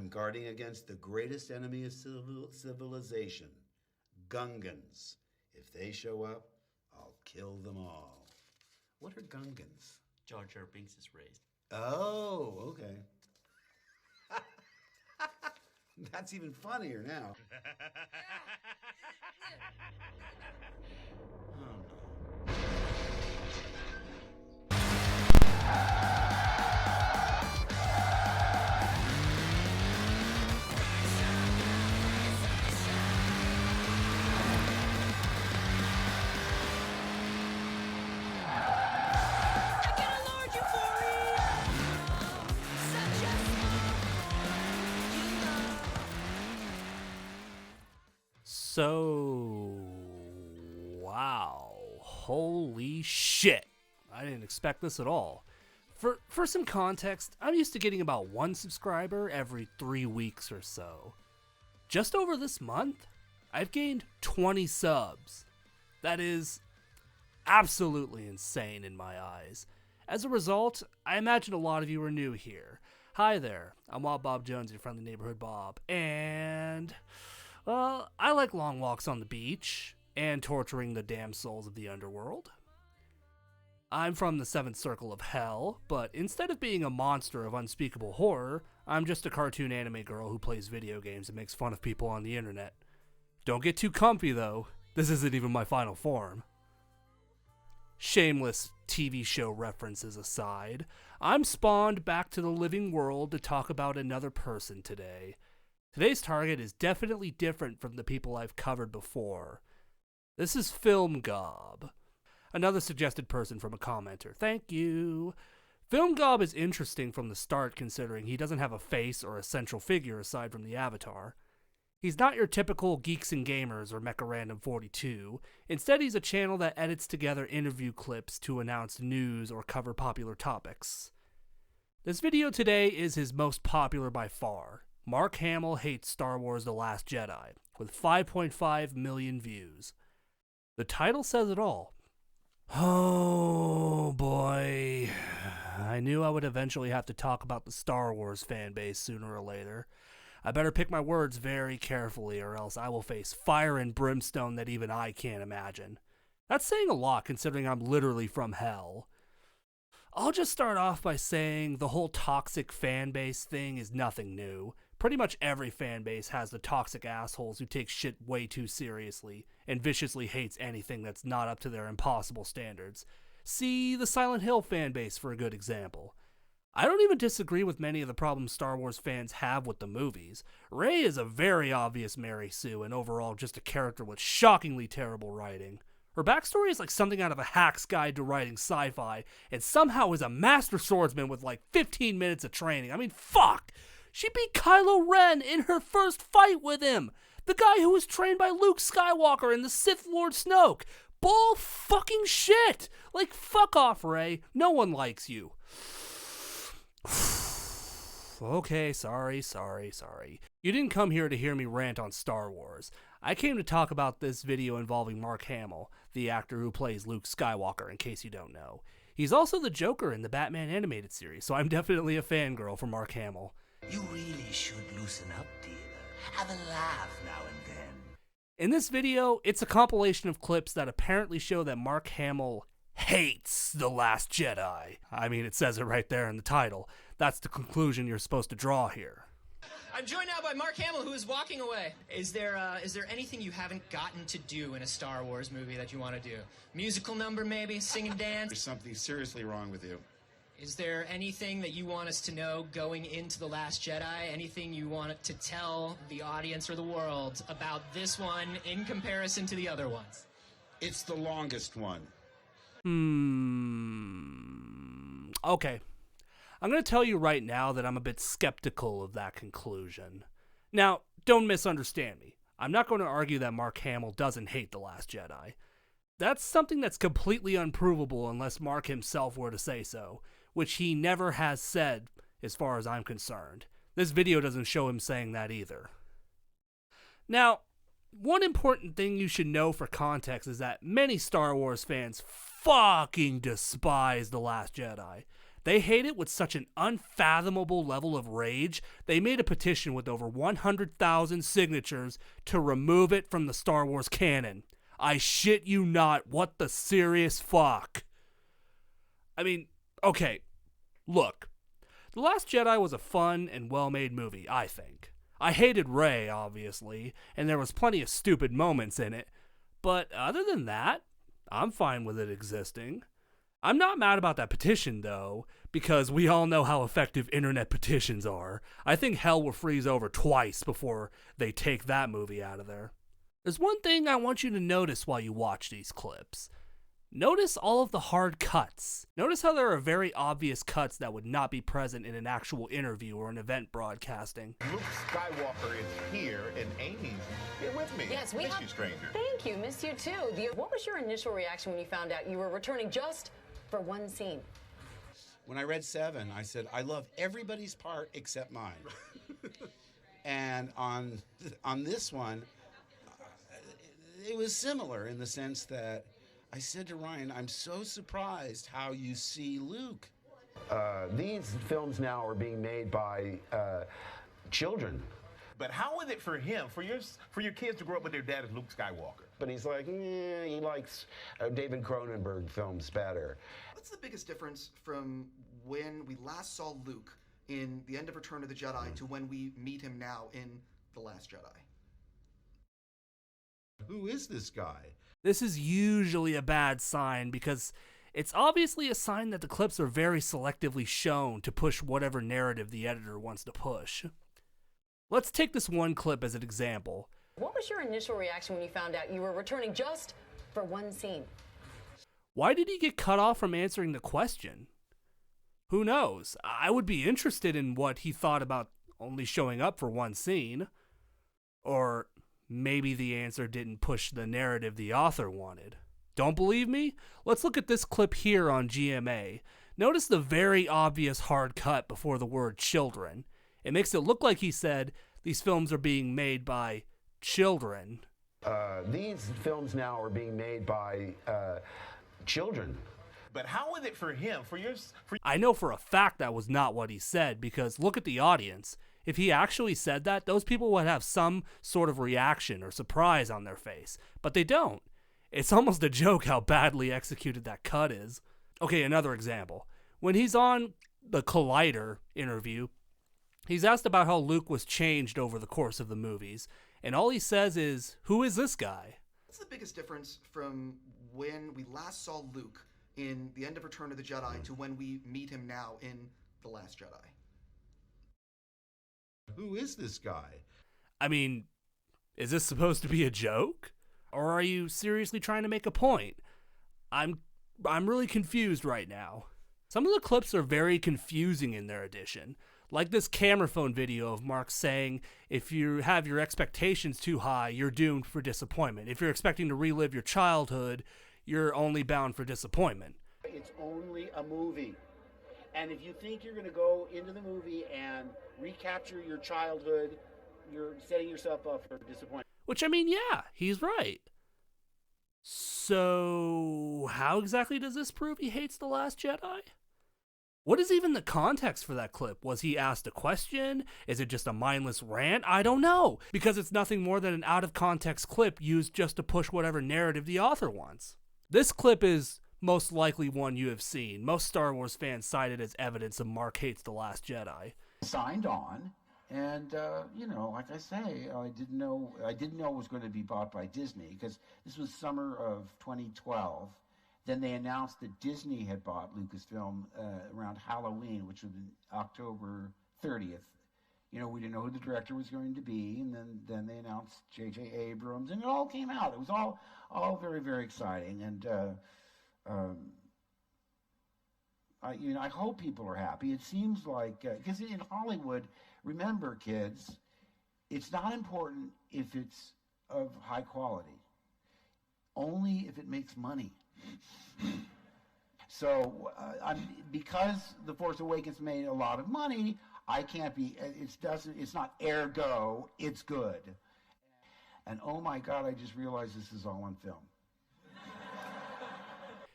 I'm guarding against the greatest enemy of civilization, Gungans. If they show up, I'll kill them all. What are Gungans? Jar Jar Binks is raised. Oh, okay. That's even funnier now. Oh, no. So, wow, holy shit. I didn't expect this at all. For some context, I'm used to getting about 1 subscriber every 3 weeks or so. Just over this month, I've gained 20 subs. That is absolutely insane in my eyes. As a result, I imagine a lot of you are new here. Hi there, I'm Wild Bob Jones, your friendly neighborhood Bob, and... well, I like long walks on the beach, and torturing the damn souls of the underworld. I'm from the 7th circle of hell, but instead of being a monster of unspeakable horror, I'm just a cartoon anime girl who plays video games and makes fun of people on the internet. Don't get too comfy though, this isn't even my final form. Shameless TV show references aside, I'm spawned back to the living world to talk about another person today. Today's target is definitely different from the people I've covered before. This is Film Gob. Another suggested person from a commenter. Thank you. Film Gob is interesting from the start considering he doesn't have a face or a central figure aside from the avatar. He's not your typical Geeks and Gamers or Mecharandom 42. Instead, he's a channel that edits together interview clips to announce news or cover popular topics. This video today is his most popular by far. Mark Hamill hates Star Wars The Last Jedi, with 5.5 million views. The title says it all. Oh boy. I knew I would eventually have to talk about the Star Wars fanbase sooner or later. I better pick my words very carefully or else I will face fire and brimstone that even I can't imagine. That's saying a lot considering I'm literally from hell. I'll just start off by saying the whole toxic fanbase thing is nothing new. Pretty much every fanbase has the toxic assholes who take shit way too seriously and viciously hates anything that's not up to their impossible standards. See the Silent Hill fanbase for a good example. I don't even disagree with many of the problems Star Wars fans have with the movies. Rey is a very obvious Mary Sue and overall just a character with shockingly terrible writing. Her backstory is like something out of a hack's guide to writing sci-fi and somehow is a master swordsman with like 15 minutes of training. I mean, fuck! She beat Kylo Ren in her first fight with him! The guy who was trained by Luke Skywalker and the Sith Lord Snoke! Bull fucking shit! Like, fuck off, Rey. No one likes you. Okay, sorry. You didn't come here to hear me rant on Star Wars. I came to talk about this video involving Mark Hamill, the actor who plays Luke Skywalker, in case you don't know. He's also the Joker in the Batman animated series, so I'm definitely a fangirl for Mark Hamill. You really should loosen up, dealer. Have a laugh now and then. In this video, it's a compilation of clips that apparently show that Mark Hamill hates The Last Jedi. I mean, it says it right there in the title. That's the conclusion you're supposed to draw here. I'm joined now by Mark Hamill, who is walking away. Is there anything you haven't gotten to do in a Star Wars movie that you want to do? Musical number, maybe? Sing and dance? There's something seriously wrong with you. Is there anything that you want us to know going into The Last Jedi? Anything you want to tell the audience or the world about this one in comparison to the other ones? It's the longest one. Okay. I'm going to tell you right now that I'm a bit skeptical of that conclusion. Now, don't misunderstand me. I'm not going to argue that Mark Hamill doesn't hate The Last Jedi. That's something that's completely unprovable unless Mark himself were to say so, which he never has said as far as I'm concerned. This video doesn't show him saying that either. Now, one important thing you should know for context is that many Star Wars fans fucking despise The Last Jedi. They hate it with such an unfathomable level of rage, they made a petition with over 100,000 signatures to remove it from the Star Wars canon. I shit you not, what the serious fuck? I mean, okay, look. The Last Jedi was a fun and well-made movie, I think. I hated Rey, obviously, and there was plenty of stupid moments in it, but other than that, I'm fine with it existing. I'm not mad about that petition, though, because we all know how effective internet petitions are. I think hell will freeze over twice before they take that movie out of there. There's one thing I want you to notice while you watch these clips. Notice all of the hard cuts. Notice how there are very obvious cuts that would not be present in an actual interview or an event broadcasting. Luke Skywalker is here, and Amy's here with me. Yes, Miss you, stranger. Thank you. Missed you too. What was your initial reaction when you found out you were returning just for one scene? When I read 7, I said, I love everybody's part except mine. And on this one, it was similar in the sense that I said to Ryan, I'm so surprised how you see Luke. These films now are being made by children. But how is it for him, for your kids to grow up with their dad as Luke Skywalker? But he's like, he likes David Cronenberg films better. What's the biggest difference from when we last saw Luke in the end of Return of the Jedi to when we meet him now in The Last Jedi? Who is this guy? This is usually a bad sign because it's obviously a sign that the clips are very selectively shown to push whatever narrative the editor wants to push. Let's take this one clip as an example. What was your initial reaction when you found out you were returning just for one scene? Why did he get cut off from answering the question? Who knows? I would be interested in what he thought about only showing up for one scene. Or maybe the answer didn't push the narrative the author wanted. Don't believe me? Let's look at this clip here on GMA. Notice the very obvious hard cut before the word children. It makes it look like he said these films are being made by children. These films now are being made by children. But how is it for him, I know for a fact that was not what he said, because look at the audience. If he actually said that, those people would have some sort of reaction or surprise on their face. But they don't. It's almost a joke how badly executed that cut is. Okay, another example. When he's on the Collider interview, he's asked about how Luke was changed over the course of the movies, and all he says is, who is this guy? What's the biggest difference from when we last saw Luke in the end of Return of the Jedi to when we meet him now in The Last Jedi? Who is this guy? I mean, is this supposed to be a joke? Or are you seriously trying to make a point? I'm really confused right now. Some of the clips are very confusing in their edition. Like this camera phone video of Mark saying, if you have your expectations too high, you're doomed for disappointment. If you're expecting to relive your childhood, you're only bound for disappointment. It's only a movie. And if you think you're going to go into the movie and recapture your childhood, you're setting yourself up for disappointment. Which, I mean, yeah, he's right. So, how exactly does this prove he hates The Last Jedi? What is even the context for that clip? Was he asked a question? Is it just a mindless rant? I don't know, because it's nothing more than an out-of-context clip used just to push whatever narrative the author wants. This clip is most likely one you have seen. Most Star Wars fans cite it as evidence of Mark hates The Last Jedi. Signed on, and like I say, I didn't know it was going to be bought by Disney, because this was summer of 2012. Then they announced that Disney had bought Lucasfilm around Halloween, which was October 30th. We didn't know who the director was going to be, and then they announced J.J. Abrams, and it all came out. It was all very, very exciting, and I hope people are happy. It seems like, because in Hollywood, remember, kids, it's not important if it's of high quality, only if it makes money. So, because The Force Awakens made a lot of money, I can't be. It's not ergo. It's good. And oh my God, I just realized this is all on film.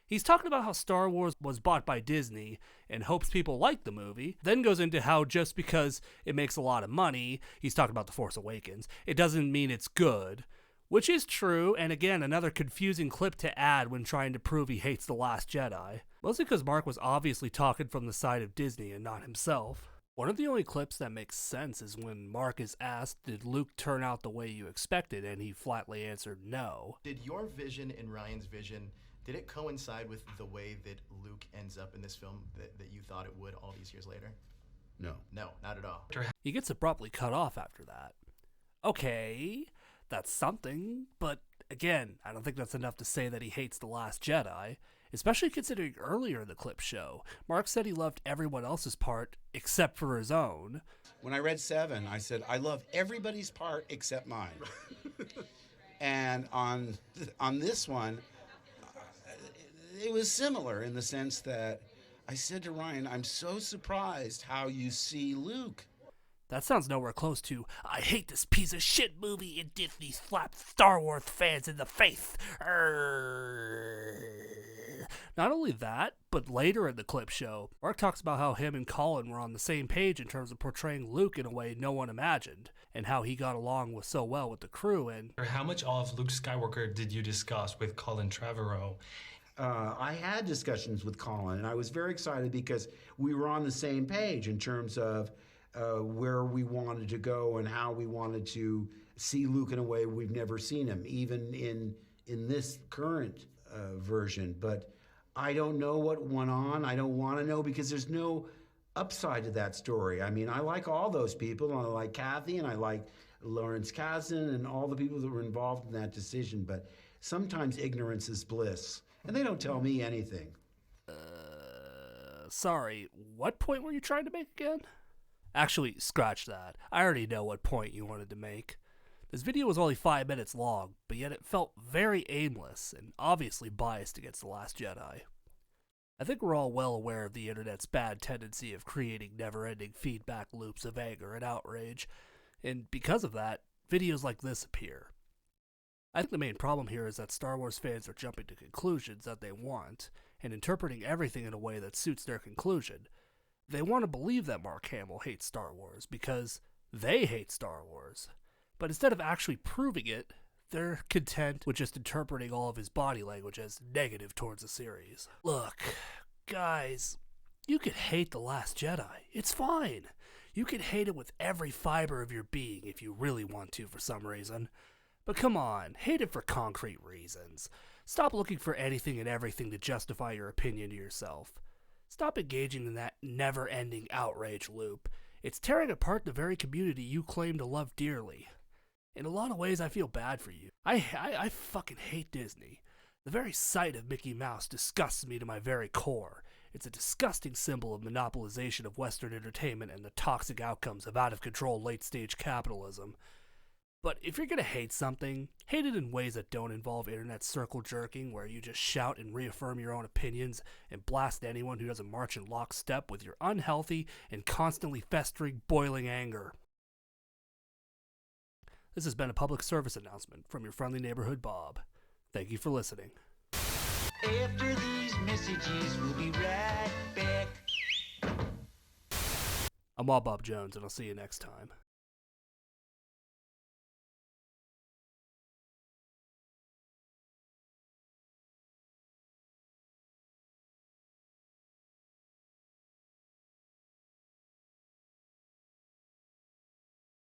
He's talking about how Star Wars was bought by Disney and hopes people like the movie, then goes into how just because it makes a lot of money, he's talking about The Force Awakens, it doesn't mean it's good. Which is true, and again, another confusing clip to add when trying to prove he hates The Last Jedi. Mostly because Mark was obviously talking from the side of Disney and not himself. One of the only clips that makes sense is when Mark is asked, did Luke turn out the way you expected, and he flatly answered no. Did your vision and Ryan's vision, did it coincide with the way that Luke ends up in this film that you thought it would all these years later? No. No, not at all. He gets abruptly cut off after that. Okay, that's something, but again, I don't think that's enough to say that he hates The Last Jedi, especially considering earlier in the clip show, Mark said he loved everyone else's part except for his own. When I read 7, I said, I love everybody's part except mine. And on this one, it was similar in the sense that I said to Ryan, I'm so surprised how you see Luke. That sounds nowhere close to, I hate this piece of shit movie and Disney slapped Star Wars fans in the face. Not only that, but later in the clip show, Mark talks about how him and Colin were on the same page in terms of portraying Luke in a way no one imagined, and how he got along so well with the crew. And how much of Luke Skywalker did you discuss with Colin Trevorrow? I had discussions with Colin, and I was very excited because we were on the same page in terms of where we wanted to go and how we wanted to see Luke in a way we've never seen him, even in this current version. But I don't know what went on. I don't want to know because there's no upside to that story. I mean, I like all those people, and I like Kathy, and I like Lawrence Kasdan, and all the people that were involved in that decision. But sometimes ignorance is bliss, and they don't tell me anything. Sorry, what point were you trying to make again? Actually, scratch that. I already know what point you wanted to make. This video was only 5 minutes long, but yet it felt very aimless and obviously biased against The Last Jedi. I think we're all well aware of the internet's bad tendency of creating never-ending feedback loops of anger and outrage, and because of that, videos like this appear. I think the main problem here is that Star Wars fans are jumping to conclusions that they want, and interpreting everything in a way that suits their conclusion. They want to believe that Mark Hamill hates Star Wars because they hate Star Wars. But instead of actually proving it, they're content with just interpreting all of his body language as negative towards the series. Look, guys, you could hate The Last Jedi. It's fine. You can hate it with every fiber of your being if you really want to for some reason. But come on, hate it for concrete reasons. Stop looking for anything and everything to justify your opinion to yourself. Stop engaging in that never-ending outrage loop. It's tearing apart the very community you claim to love dearly. In a lot of ways, I feel bad for you. I fucking hate Disney. The very sight of Mickey Mouse disgusts me to my very core. It's a disgusting symbol of monopolization of Western entertainment and the toxic outcomes of out-of-control late-stage capitalism. But if you're gonna hate something, hate it in ways that don't involve internet circle jerking, where you just shout and reaffirm your own opinions and blast anyone who doesn't march in lockstep with your unhealthy and constantly festering, boiling anger. This has been a public service announcement from your friendly neighborhood Bob. Thank you for listening. After these messages, we'll be right back. I'm Bob Jones, and I'll see you next time.